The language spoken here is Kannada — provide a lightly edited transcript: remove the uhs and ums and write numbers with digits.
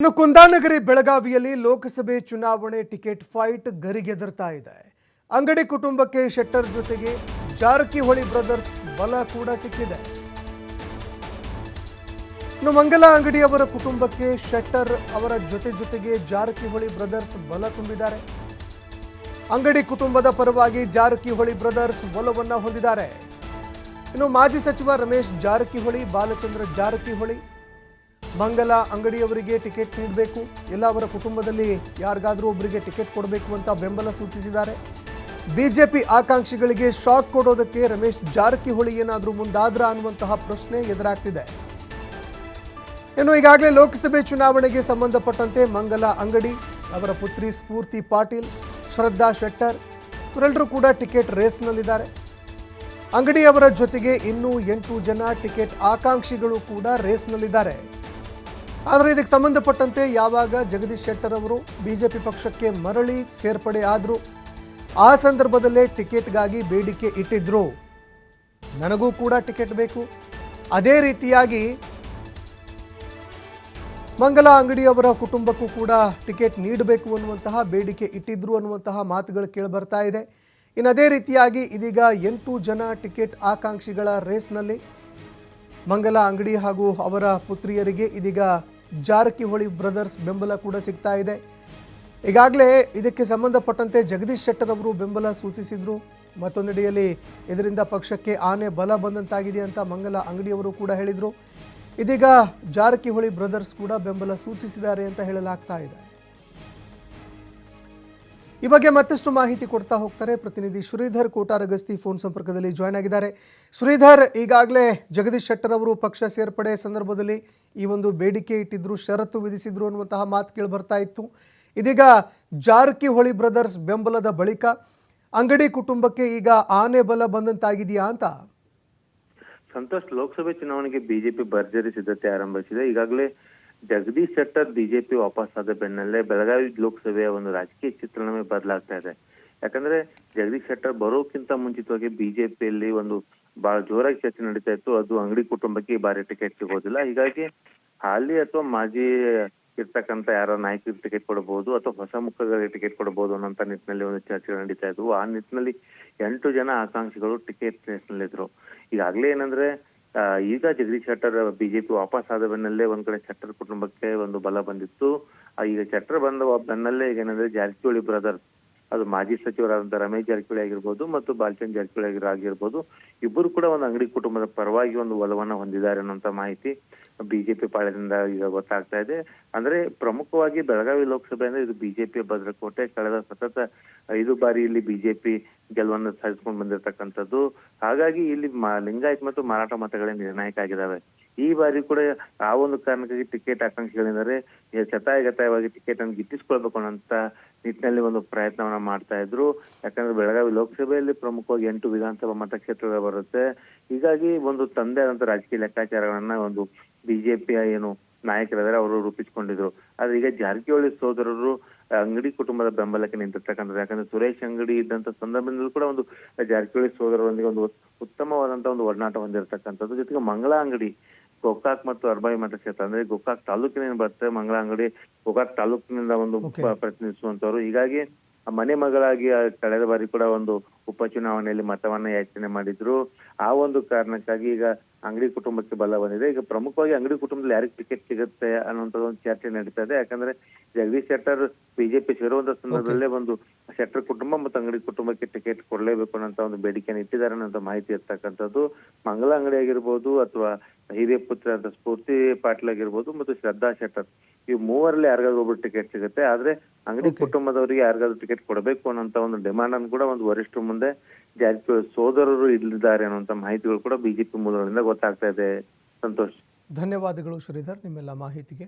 ಇನ್ನು ಕುಂದಾನಗರಿ ಬೆಳಗಾವಿಯಲ್ಲಿ ಲೋಕಸಭೆ ಚುನಾವಣೆ ಟಿಕೆಟ್ ಫೈಟ್ ಗರಿಗೆದರ್ತಾ ಇದೆ. ಅಂಗಡಿ ಕುಟುಂಬಕ್ಕೆ ಶೆಟ್ಟರ್ ಜೊತೆಗೆ ಜಾರಕಿಹೊಳಿ ಬ್ರದರ್ಸ್ ಬಲ ಕೂಡ ಸಿಕ್ಕಿದೆ. ಇನ್ನು ಮಂಗಲ ಅಂಗಡಿ ಅವರ ಕುಟುಂಬಕ್ಕೆ ಶೆಟ್ಟರ್ ಅವರ ಜೊತೆಗೆ ಜಾರಕಿಹೊಳಿ ಬ್ರದರ್ಸ್ ಬಲ ತುಂಬಿದ್ದಾರೆ. ಅಂಗಡಿ ಕುಟುಂಬದ ಪರವಾಗಿ ಜಾರಕಿಹೊಳಿ ಬ್ರದರ್ಸ್ ಒಲವನ್ನ ಹೊಂದಿದ್ದಾರೆ. ಇನ್ನು ಮಾಜಿ ಸಚಿವ ರಮೇಶ್ ಜಾರಕಿಹೊಳಿ, ಬಾಲಚಂದ್ರ ಜಾರಕಿಹೊಳಿ ಮಂಗಲ ಅಂಗಡಿಯವರಿಗೆ ಟಿಕೆಟ್ ನೀಡಬೇಕು, ಎಲ್ಲ ಅವರ ಕುಟುಂಬದಲ್ಲಿ ಯಾರಿಗಾದರೂ ಒಬ್ಬರಿಗೆ ಟಿಕೆಟ್ ಕೊಡಬೇಕು ಅಂತ ಬೆಂಬಲ ಸೂಚಿಸಿದ್ದಾರೆ. ಬಿಜೆಪಿ ಆಕಾಂಕ್ಷಿಗಳಿಗೆ ಶಾಕ್ ಕೊಡೋದಕ್ಕೆ ರಮೇಶ್ ಜಾರಕಿಹೊಳಿ ಏನಾದರೂ ಮುಂದಾದ್ರ ಅನ್ನುವಂತಹ ಪ್ರಶ್ನೆ ಎದುರಾಗ್ತಿದೆ. ಇನ್ನು ಈಗಾಗಲೇ ಲೋಕಸಭೆ ಚುನಾವಣೆಗೆ ಸಂಬಂಧಪಟ್ಟಂತೆ ಮಂಗಲ ಅಂಗಡಿ, ಅವರ ಪುತ್ರಿ ಸ್ಫೂರ್ತಿ ಪಾಟೀಲ್, ಶ್ರದ್ಧಾ ಶೆಟ್ಟರ್ ಇವರೆಲ್ಲರೂ ಕೂಡ ಟಿಕೆಟ್ ರೇಸ್ನಲ್ಲಿದ್ದಾರೆ. ಅಂಗಡಿಯವರ ಜೊತೆಗೆ ಇನ್ನೂ 8 ಜನ ಟಿಕೆಟ್ ಆಕಾಂಕ್ಷಿಗಳು ಕೂಡ ರೇಸ್ನಲ್ಲಿದ್ದಾರೆ. ಆದರೆ ಇದಕ್ಕೆ ಸಂಬಂಧಪಟ್ಟಂತೆ ಯಾವಾಗ ಜಗದೀಶ್ ಶೆಟ್ಟರ್ ಅವರು ಬಿಜೆಪಿ ಪಕ್ಷಕ್ಕೆ ಮರಳಿ ಸೇರ್ಪಡೆ ಆದರೂ ಆ ಸಂದರ್ಭದಲ್ಲೇ ಟಿಕೆಟ್ಗಾಗಿ ಬೇಡಿಕೆ ಇಟ್ಟಿದ್ರು. ನನಗೂ ಕೂಡ ಟಿಕೆಟ್ ಬೇಕು, ಅದೇ ರೀತಿಯಾಗಿ ಮಂಗಲ ಅಂಗಡಿಯವರ ಕುಟುಂಬಕ್ಕೂ ಕೂಡ ಟಿಕೆಟ್ ನೀಡಬೇಕು ಅನ್ನುವಂತಹ ಬೇಡಿಕೆ ಇಟ್ಟಿದ್ರು ಅನ್ನುವಂತಹ ಮಾತುಗಳು ಕೇಳಿಬರ್ತಾ ಇದೆ. ಇನ್ನು ಅದೇ ರೀತಿಯಾಗಿ ಇದೀಗ 8 ಜನ ಟಿಕೆಟ್ ಆಕಾಂಕ್ಷಿಗಳ ರೇಸ್ನಲ್ಲಿ ಮಂಗಲ ಅಂಗಡಿ ಹಾಗೂ ಅವರ ಪುತ್ರಿಯರಿಗೆ ಇದೀಗ ಜಾರಕಿಹೊಳಿ ಬ್ರದರ್ಸ್ ಬೆಂಬಲ ಕೂಡ ಸಿಗ್ತಾ ಇದೆ. ಈಗಾಗಲೇ ಇದಕ್ಕೆ ಸಂಬಂಧಪಟ್ಟಂತೆ ಜಗದೀಶ್ ಶೆಟ್ಟರ್ ಅವರು ಬೆಂಬಲ ಸೂಚಿಸಿದ್ರು. ಮತ್ತೊಂದೆಡೆಯಲ್ಲಿ ಇದರಿಂದ ಪಕ್ಷಕ್ಕೆ ಆನೆ ಬಲ ಬಂದಂತಾಗಿದೆ ಅಂತ ಮಂಗಲ ಅಂಗಡಿಯವರು ಕೂಡ ಹೇಳಿದರು. ಇದೀಗ ಜಾರಕಿಹೊಳಿ ಬ್ರದರ್ಸ್ ಕೂಡ ಬೆಂಬಲ ಸೂಚಿಸಿದ್ದಾರೆ ಅಂತ ಹೇಳಲಾಗ್ತಾ ಇದೆ. ಈ ಬಗ್ಗೆ ಮತ್ತಷ್ಟು ಮಾಹಿತಿ ಕೊಡ್ತಾ ಹೋಗ್ತಾರೆ ಪ್ರತಿನಿಧಿ ಶ್ರೀಧರ್ ಕೋಟಾರಗಸ್ತಿ ಫೋನ್ ಸಂಪರ್ಕದಲ್ಲಿ ಜಾಯ್ನ್ ಆಗಿದ್ದಾರೆ. ಶ್ರೀಧರ್, ಈಗಾಗಲೇ ಜಗದೀಶ್ ಶೆಟ್ಟರ್ ಅವರು ಪಕ್ಷ ಸೇರ್ಪಡೆ ಸಂದರ್ಭದಲ್ಲಿ ಈ ಒಂದು ಬೇಡಿಕೆ ಇಟ್ಟಿದ್ರು, ಷರತ್ತು ವಿಧಿಸಿದ್ರು ಅನ್ನುವಂತಹ ಮಾತು ಕೇಳಿ ಬರ್ತಾ ಇತ್ತು. ಇದೀಗ ಜಾರಕಿಹೊಳಿ ಬ್ರದರ್ಸ್ ಬೆಂಬಲದ ಬಳಿಕ ಅಂಗಡಿ ಕುಟುಂಬಕ್ಕೆ ಈಗ ಆನೆ ಬಲ ಬಂದಂತಾಗಿದೆಯಾ ಅಂತ? ಸಂತೋಷ್, ಲೋಕಸಭೆ ಚುನಾವಣೆಗೆ ಬಿಜೆಪಿ ಭರ್ಜರಿ ಸಿದ್ಧತೆ ಆರಂಭಿಸಿದೆ. ಈಗಾಗಲೇ ಜಗದೀಶ್ ಶೆಟ್ಟರ್ ಬಿಜೆಪಿ ವಾಪಸ್ ಆದ ಬೆನ್ನಲ್ಲೇ ಬೆಳಗಾವಿ ಲೋಕಸಭೆಯ ಒಂದು ರಾಜಕೀಯ ಚಿತ್ರಣವೇ ಬದಲಾಗ್ತಾ ಇದೆ. ಯಾಕಂದ್ರೆ ಜಗದೀಶ್ ಶೆಟ್ಟರ್ ಬರೋಕ್ಕಿಂತ ಮುಂಚಿತವಾಗಿ ಬಿಜೆಪಿಯಲ್ಲಿ ಒಂದು ಬಹಳ ಜೋರಾಗಿ ಚರ್ಚೆ ನಡೀತಾ ಇತ್ತು. ಅದು ಅಂಗಡಿ ಕುಟುಂಬಕ್ಕೆ ಈ ಬಾರಿ ಟಿಕೆಟ್ ಸಿಗೋದಿಲ್ಲ, ಹೀಗಾಗಿ ಹಾಲಿ ಅಥವಾ ಮಾಜಿ ಇರ್ತಕ್ಕಂಥ ಯಾರೋ ನಾಯಕರಿಗೆ ಟಿಕೆಟ್ ಕೊಡಬಹುದು ಅಥವಾ ಹೊಸ ಮುಖಗಳಿಗೆ ಟಿಕೆಟ್ ಕೊಡಬಹುದು ಅನ್ನೋಂಥ ನಿಟ್ಟಿನಲ್ಲಿ ಒಂದು ಚರ್ಚೆಗಳು ನಡೀತಾ ಇದ್ವು. ಆ ನಿಟ್ಟಿನಲ್ಲಿ 8 ಜನ ಆಕಾಂಕ್ಷಿಗಳು ಟಿಕೆಟ್ ರೇಸ್ನಲ್ಲಿದ್ರು. ಈಗಾಗಲೇ ಏನಂದ್ರೆ ಈಗ ಜಗದೀಶ್ ಶೆಟ್ಟರ್ ಬಿಜೆಪಿ ವಾಪಸ್ ಆದ ಬೆನ್ನಲ್ಲೇ ಒಂದ್ ಕಡೆ ಶೆಟ್ಟರ್ ಕುಟುಂಬಕ್ಕೆ ಒಂದು ಬಲ ಬಂದಿತ್ತು. ಈಗ ಶೆಟ್ಟರ್ ಬಂದ ಬೆನ್ನಲ್ಲೇ ಈಗ ಏನಂದ್ರೆ ಜಾರಕಿಹೊಳಿ ಬ್ರದರ್ಸ್, ಅದು ಮಾಜಿ ಸಚಿವರಾದಂತ ರಮೇಶ್ ಜಾರಕಿಹೊಳಿ ಆಗಿರ್ಬೋದು ಮತ್ತು ಬಾಲಚಂದ್ರ ಜಾರಕಿಹೊಳಿ ಆಗಿರ್ಬೋದು, ಇಬ್ಬರು ಕೂಡ ಒಂದು ಅಂಗಡಿ ಕುಟುಂಬದ ಪರವಾಗಿ ಒಂದು ಒಲವನ್ನ ಹೊಂದಿದ್ದಾರೆ ಅನ್ನೋಂತ ಮಾಹಿತಿ ಬಿಜೆಪಿ ಪಾಳ್ಯದಿಂದ ಈಗ ಗೊತ್ತಾಗ್ತಾ ಇದೆ. ಅಂದ್ರೆ ಪ್ರಮುಖವಾಗಿ ಬೆಳಗಾವಿ ಲೋಕಸಭೆ ಅಂದ್ರೆ ಇದು ಬಿಜೆಪಿಯ ಭದ್ರಕೋಟೆ. ಕಳೆದ ಸತತ 5 ಬಾರಿ ಇಲ್ಲಿ ಬಿಜೆಪಿ ಗೆಲುವನ್ನು ಸಾಧಿಸ್ಕೊಂಡು ಬಂದಿರತಕ್ಕಂಥದ್ದು. ಹಾಗಾಗಿ ಇಲ್ಲಿ ಲಿಂಗಾಯತ್ ಮತ್ತು ಮರಾಠ ಮತಗಳೇ ನಿರ್ಣಾಯಕ ಆಗಿದ್ದಾವೆ. ಈ ಬಾರಿ ಕೂಡ ಆ ಒಂದು ಕಾರಣಕ್ಕಾಗಿ ಟಿಕೆಟ್ ಆಕಾಂಕ್ಷಿಗಳೆಂದರೆ ಶತಾಯಗತಾಯವಾಗಿ ಟಿಕೆಟ್ ಅನ್ನು ಗಿಟ್ಟಿಸ್ಕೊಳ್ಬೇಕು ಅನ್ನೋಂತ ನಿಟ್ಟಿನಲ್ಲಿ ಒಂದು ಪ್ರಯತ್ನವನ್ನ ಮಾಡ್ತಾ ಇದ್ರು. ಯಾಕಂದ್ರೆ ಬೆಳಗಾವಿ ಲೋಕಸಭೆಯಲ್ಲಿ ಪ್ರಮುಖವಾಗಿ 8 ವಿಧಾನಸಭಾ ಮತಕ್ಷೇತ್ರಗಳು ಬರುತ್ತೆ. ಹೀಗಾಗಿ ಒಂದು ತಂದೆ ಆದಂತ ರಾಜಕೀಯ ಲೆಕ್ಕಾಚಾರಗಳನ್ನ ಒಂದು ಬಿಜೆಪಿಯ ಏನು ನಾಯಕರಾದರೆ ಅವರು ರೂಪಿಸಿಕೊಂಡಿದ್ರು. ಆದ್ರೆ ಈಗ ಜಾರಕಿಹೊಳಿ ಸೋದರರು ಅಂಗಡಿ ಕುಟುಂಬದ ಬೆಂಬಲಕ್ಕೆ ನಿಂತಿರ್ತಕ್ಕಂಥದ್ದು. ಯಾಕಂದ್ರೆ ಸುರೇಶ್ ಅಂಗಡಿ ಇದ್ದಂತ ಸಂದರ್ಭದಲ್ಲೂ ಕೂಡ ಒಂದು ಜಾರಕಿಹೊಳಿ ಸೋದರರೊಂದಿಗೆ ಒಂದು ಉತ್ತಮವಾದಂತ ಒಂದು ಒಡನಾಟ ಹೊಂದಿರತಕ್ಕಂಥದ್ದು. ಜೊತೆಗೆ ಮಂಗಳ ಅಂಗಡಿ ಗೋಕಾಕ್ ಮತ್ತು ಅರ್ಬಾಯಿ ಮತಕ್ಷೇತ್ರ, ಅಂದ್ರೆ ಗೋಕಾಕ್ ತಾಲೂಕಿನ ಬರುತ್ತೆ ಮಂಗಳ ಅಂಗಡಿ, ಗೋಕಾಕ್ ತಾಲೂಕಿನಿಂದ ಒಂದು ಪ್ರತಿನಿಧಿಸುವಂತವ್ರು. ಹೀಗಾಗಿ ಮನೆ ಮಗಳಾಗಿ ಕಳೆದ ಬಾರಿ ಕೂಡ ಒಂದು ಉಪಚುನಾವಣೆಯಲ್ಲಿ ಮತವನ್ನ ಯಾಚನೆ ಮಾಡಿದ್ರು. ಆ ಒಂದು ಕಾರಣಕ್ಕಾಗಿ ಈಗ ಅಂಗಡಿ ಕುಟುಂಬಕ್ಕೆ ಬಲ ಬಂದಿದೆ. ಈಗ ಪ್ರಮುಖವಾಗಿ ಅಂಗಡಿ ಕುಟುಂಬದಲ್ಲಿ ಯಾರಿಗೆ ಟಿಕೆಟ್ ಸಿಗುತ್ತೆ ಅನ್ನುವಂಥದ್ದು ಒಂದು ಚರ್ಚೆ ನಡೀತಾ ಇದೆ. ಯಾಕಂದ್ರೆ ಜಗದೀಶ್ ಶೆಟ್ಟರ್ ಬಿಜೆಪಿ ಸೇರುವಂತ ಸಂದರ್ಭದಲ್ಲೇ ಒಂದು ಶೆಟ್ಟರ್ ಕುಟುಂಬ ಮತ್ತು ಅಂಗಡಿ ಕುಟುಂಬಕ್ಕೆ ಟಿಕೆಟ್ ಕೊಡ್ಲೇಬೇಕು ಅನ್ನೋ ಒಂದು ಬೇಡಿಕೆಯನ್ನು ಇಟ್ಟಿದ್ದಾರೆ ಅನ್ನೋ ಮಾಹಿತಿ ಇರ್ತಕ್ಕಂಥದ್ದು. ಮಂಗಲ ಅಂಗಡಿ ಆಗಿರ್ಬೋದು ಅಥವಾ ಹಿರಿಯ ಪುತ್ರ ಅಂತ ಸ್ಫೂರ್ತಿ ಪಾಟೀಲ್ ಆಗಿರ್ಬೋದು ಮತ್ತು ಶ್ರದ್ಧಾ ಶೆಟ್ಟರ್, ಈ ಮೂವರಲ್ಲಿ ಯಾರಿಗಾದ್ರೂ ಒಬ್ರು ಟಿಕೆಟ್ ಸಿಗುತ್ತೆ. ಆದ್ರೆ ಅಂಗಡಿ ಕುಟುಂಬದವರಿಗೆ ಯಾರಿಗಾದ್ರೂ ಟಿಕೆಟ್ ಕೊಡಬೇಕು ಅನ್ನೋಂತ ಒಂದು ಡಿಮಾಂಡ್ ಅನ್ನು ಕೂಡ ಒಂದು ವರಿಷ್ಠರ ಮುಂದೆ ಜಾರಕಿಹೊಳಿ ಸೋದರರು ಇಲ್ಲಿದ್ದಾರೆ ಅನ್ನುವಂತ ಮಾಹಿತಿಗಳು ಕೂಡ ಬಿಜೆಪಿ ಮೂಲಗಳಿಂದ ಗೊತ್ತಾಗ್ತಾ ಇದೆ. ಸಂತೋಷ್, ಧನ್ಯವಾದಗಳು ಶ್ರೀಧರ್ ನಿಮ್ಮೆಲ್ಲ ಮಾಹಿತಿಗೆ.